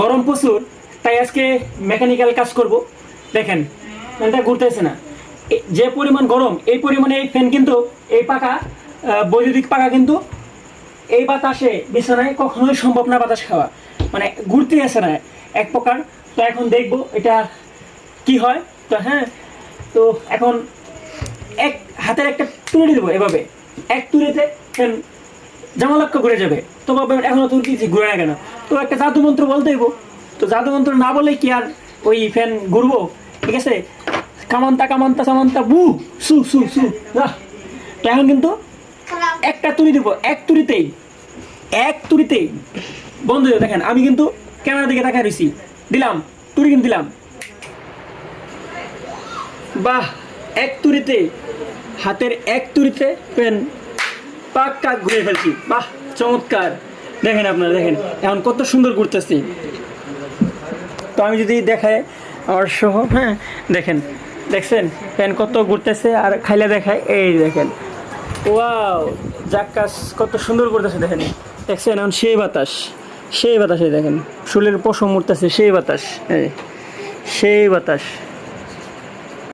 গরম প্রচুর, তাই আজকে মেকানিক্যাল কাজ করব। দেখেন ফ্যানটা ঘুরতেছে না, যে পরিমাণ গরম এই পরিমাণে এই ফ্যান কিন্তু এই পাখা বৈদ্যুতিক পাখা কিন্তু এই বাতাসে বিছানায় কখনোই সম্ভব না বাতাস খাওয়া, মানে ঘুরতে আসে না এক প্রকার। তো এখন দেখব এটা কি হয়। তো হ্যাঁ, তো এখন এক হাতের একটা তুলে দেবো এভাবে, এক তুলেতে ফ্যান জামালক্ষ ঘুরে যাবে। তো ভাববেন এখনো তুলতেছি ঘুরে না কেন, তো একটা জাদু মন্ত্র বলতে হইব। তো জাদু মন্ত্র না বলে কি আর ওই ফ্যান ঘুরবো? ঠিক আছে, কামান্তা কামান্তা সামান্তা বু সু সু সু। তো এখন কিন্তু একটা তুলি দিব, এক তুলিতেই, এক তুলিতেই বন্ধ হয়ে যাবে। দেখেন আমি কিন্তু ক্যামেরার দিকে তাকায় রয়েছি, দিলাম তুলি কিন্তু দিলাম, বাহ, এক তুলিতে, হাতের এক তুলিতে ফ্যান পাক্কা ঘুরে ফেলছি। বাহ, চমৎকার। দেখেন আপনারা, দেখেন এখন কত সুন্দর ঘুরতেছি। তো আমি যদি দেখাই আমার সহ, হ্যাঁ দেখেন, দেখছেন ফ্যান কত ঘুরতেছে, আর খাইলে দেখায় এই দেখেন, ওয়াও জাক্কাস, কত সুন্দর ঘুরতেছে দেখেন। দেখছেন এখন সেই বাতাস, সেই বাতাসে দেখেন শুলের পশম উঠতেছে, সেই বাতাস, এই সেই বাতাস।